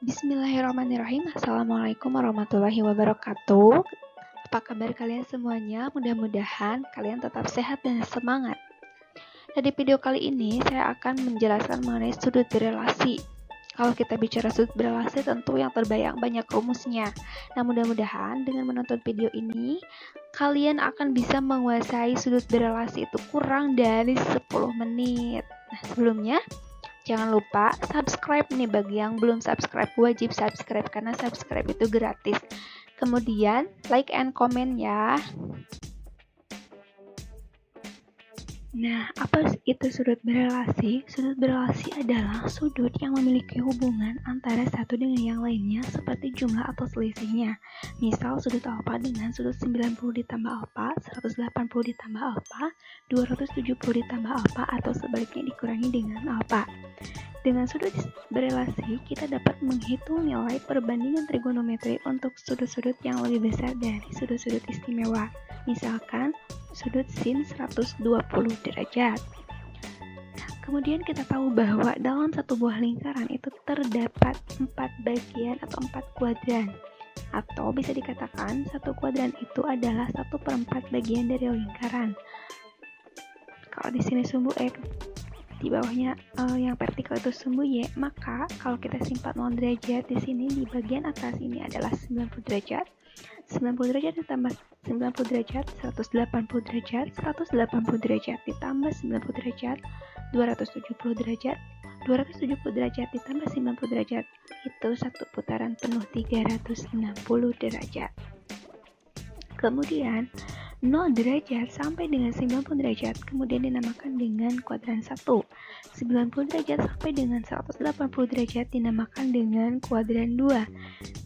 Bismillahirrahmanirrahim. Assalamualaikum warahmatullahi wabarakatuh. Apa kabar kalian semuanya? Mudah-mudahan kalian tetap sehat dan semangat. Di video kali ini saya akan menjelaskan mengenai sudut berelasi. Kalau kita bicara sudut berelasi tentu yang terbayang banyak rumusnya. Nah, mudah-mudahan dengan menonton video ini kalian akan bisa menguasai sudut berelasi itu kurang dari 10 menit. Nah, sebelumnya jangan lupa subscribe nih, bagi yang belum subscribe wajib subscribe karena subscribe itu gratis. Kemudian like and comment ya. Nah, apa itu sudut berelasi? Sudut berelasi adalah sudut yang memiliki hubungan antara satu dengan yang lainnya seperti jumlah atau selisihnya. Misal sudut alfa dengan sudut 90 ditambah alfa, 180 ditambah alfa, 270 ditambah alfa, atau sebaliknya dikurangi dengan alfa. Dengan sudut berelasi, kita dapat menghitung nilai perbandingan trigonometri untuk sudut-sudut yang lebih besar dari sudut-sudut istimewa. Misalkan, sudut sin 120 derajat. Nah, kemudian kita tahu bahwa dalam satu buah lingkaran itu terdapat 4 bagian atau 4 kuadran. Atau bisa dikatakan satu kuadran itu adalah 1/4 bagian dari lingkaran. Kalau di sini sumbu X, di bawahnya yang vertikal itu sumbu Y, maka kalau kita simpan 0 derajat di sini, di bagian atas ini adalah 90 derajat. 90 derajat ditambah 90 derajat, 180 derajat, 180 derajat ditambah 90 derajat, 270 derajat, 270 derajat ditambah 90 derajat, itu satu putaran penuh 360 derajat. Kemudian 0 derajat sampai dengan 90 derajat kemudian dinamakan dengan kuadran 1. 90 derajat sampai dengan 180 derajat dinamakan dengan kuadran 2.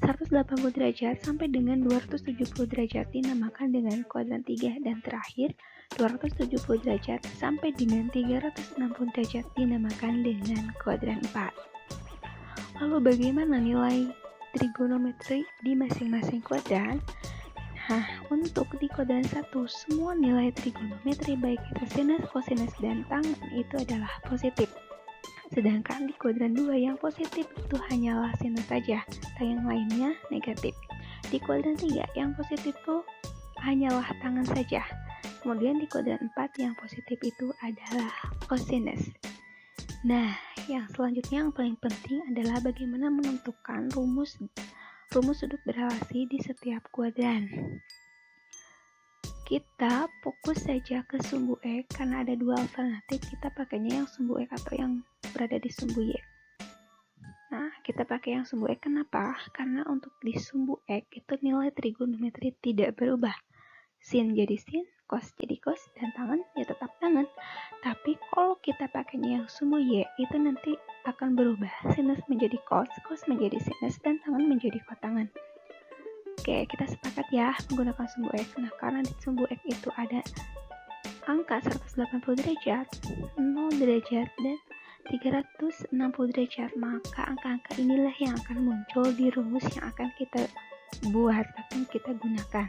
180 derajat sampai dengan 270 derajat dinamakan dengan kuadran 3. Dan terakhir 270 derajat sampai dengan 360 derajat dinamakan dengan kuadran 4. Lalu bagaimana nilai trigonometri di masing-masing kuadran? Nah, untuk di kuadran 1, semua nilai trigonometri baik itu sinus, kosinus, dan tangen itu adalah positif. Sedangkan di kuadran 2 yang positif itu hanyalah sinus saja, dan yang lainnya negatif. Di kuadran 3 yang positif itu hanyalah tangen saja. Kemudian di kuadran 4 yang positif itu adalah kosinus. Nah, yang selanjutnya yang paling penting adalah bagaimana menentukan rumus sudut berelasi di setiap kuadran. Kita fokus saja ke sumbu X karena ada dua alternatif, kita pakainya yang sumbu X atau yang berada di sumbu Y. Nah, kita pakai yang sumbu X kenapa? Karena untuk di sumbu X itu nilai trigonometri tidak berubah. Sin jadi sin, cos jadi cos, dan tangen ya tetap tangen. Tapi kalau kita pakainya yang sumbu Y itu nanti akan berubah. Sinus menjadi cos, cos menjadi sinus, dan tangen menjadi kotangen. Oke, kita sepakat ya menggunakan sumbu X. Nah, karena di sumbu X itu ada angka 180 derajat, 0 derajat, dan 360 derajat, maka angka-angka inilah yang akan muncul di rumus yang akan kita buat, akan kita gunakan.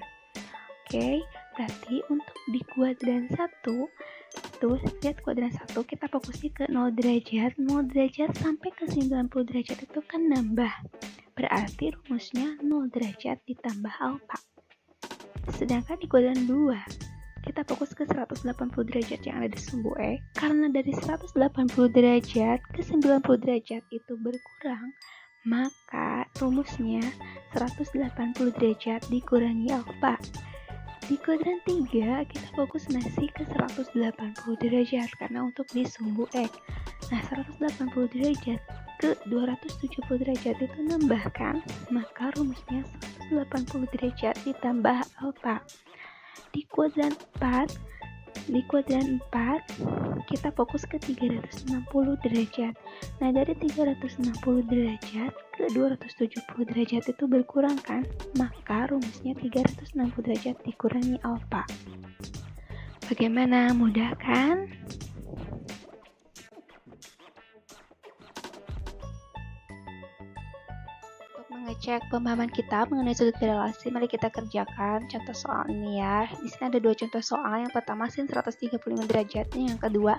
Oke, berarti untuk di kuadran 1, tuh, lihat kuadran 1, kita fokusnya ke 0 derajat, 0 derajat sampai ke 90 derajat itu kan nambah. Berarti rumusnya 0 derajat ditambah alfa. Sedangkan di kuadran 2, kita fokus ke 180 derajat yang ada di sumbu X. Karena dari 180 derajat ke 90 derajat itu berkurang, maka rumusnya 180 derajat dikurangi alfa. Di kuadran 3, kita fokus masih ke 180 derajat karena untuk di sumbu X. Nah, 180 derajat ke 270 derajat itu nambahkan, maka rumusnya 180 derajat ditambah alfa. Di kuadran 4, kita fokus ke 360 derajat. Nah, dari 360 derajat ke 270 derajat itu berkurang kan? Maka rumusnya 360 derajat dikurangi alfa. Bagaimana? Mudah kan? Mengecek pemahaman kita mengenai sudut berelasi, mari kita kerjakan contoh soal ini ya. Di sini ada dua contoh soal. Yang pertama sin 135 derajat, yang kedua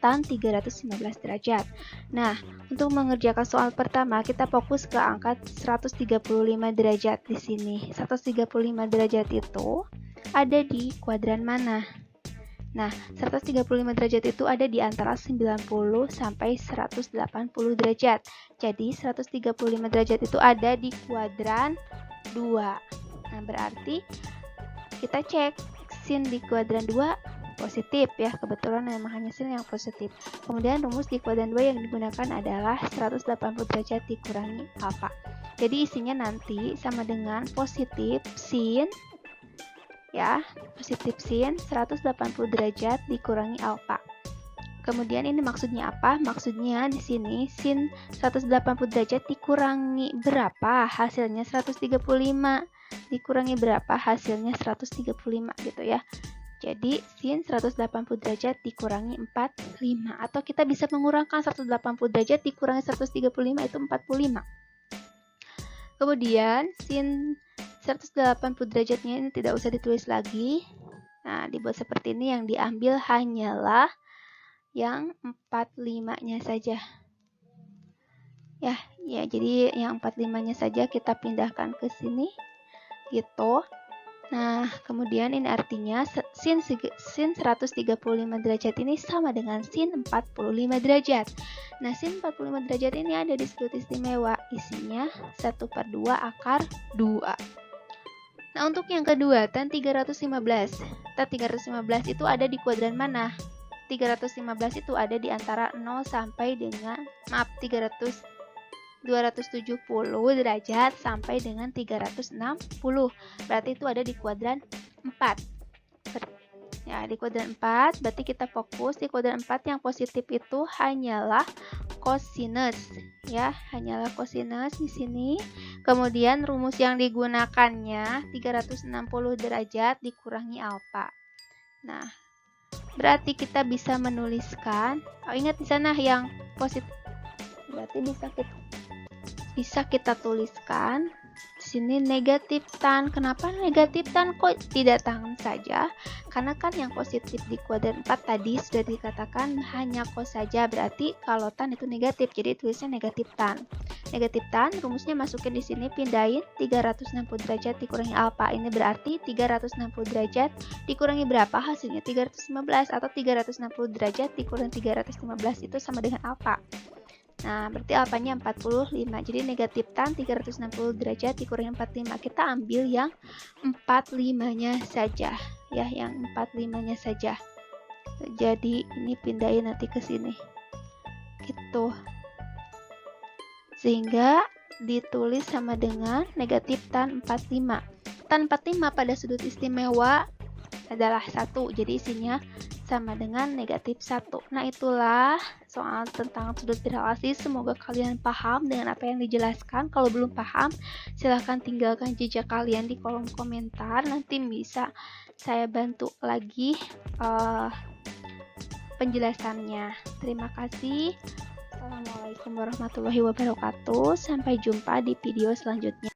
tan 315 derajat. Nah, untuk mengerjakan soal pertama, kita fokus ke angka 135 derajat di sini. 135 derajat itu ada di kuadran mana? Nah, 135 derajat itu ada di antara 90 sampai 180 derajat. Jadi, 135 derajat itu ada di kuadran 2. Nah, berarti kita cek sin di kuadran 2 positif ya, kebetulan memang hanya sin yang positif. Kemudian rumus di kuadran 2 yang digunakan adalah 180 derajat dikurangi alfa. Jadi isinya nanti sama dengan positif sin ya, positif sin 180 derajat dikurangi alfa. Kemudian ini maksudnya apa? Maksudnya di sini sin 180 derajat dikurangi berapa? Hasilnya 135. Dikurangi berapa? Hasilnya 135 gitu ya. Jadi sin 180 derajat dikurangi 45, atau kita bisa mengurangkan 180 derajat dikurangi 135 itu 45. Kemudian sin 180 derajatnya ini tidak usah ditulis lagi. Nah, dibuat seperti ini, yang diambil hanyalah yang 45-nya saja. Ya, jadi yang 45-nya saja kita pindahkan ke sini gitu. Nah, kemudian ini artinya sin 135 derajat ini sama dengan sin 45 derajat. Nah, sin 45 derajat ini ada di sudut istimewa. Isinya 1/2 akar 2. Nah, untuk yang kedua, tan 315. Tan 315 itu ada di kuadran mana? 315 itu ada di antara 0 sampai dengan, 270 derajat sampai dengan 360. Berarti itu ada di kuadran 4. Ya, di kuadran 4, berarti kita fokus di kuadran 4 yang positif itu hanyalah kosinus. Ya, hanyalah kosinus di sini. Kemudian rumus yang digunakannya 360 derajat dikurangi alfa. Nah, berarti kita bisa menuliskan, ingat di sana yang positif. Berarti bisa kita tuliskan di sini negatif tan. Kenapa negatif tan? Kok tidak tan saja? Karena kan yang positif di kuadran 4 tadi sudah dikatakan hanya cos saja. Berarti kalau tan itu negatif, jadi tulisnya negatif tan. Negatif tan, rumusnya masukin di sini, pindahin 360 derajat dikurangi alfa. Ini berarti 360 derajat dikurangi berapa? Hasilnya 315, atau 360 derajat dikurangi 315 itu sama dengan alfa. Nah, berarti alfanya 45. Jadi negatif tan 360 derajat dikurangi 45. Kita ambil yang 45-nya saja. Ya, yang 45-nya saja. Jadi ini pindahin nanti ke sini. Gitu. Sehingga ditulis sama dengan negatif tan 45. Tan 45 pada sudut istimewa adalah 1. Jadi isinya sama dengan negatif 1. Nah, itulah soal tentang sudut berrelasi. Semoga kalian paham dengan apa yang dijelaskan. Kalau belum paham, silahkan tinggalkan jejak kalian di kolom komentar. Nanti bisa saya bantu lagi penjelasannya. Terima kasih. Assalamualaikum warahmatullahi wabarakatuh. Sampai jumpa di video selanjutnya.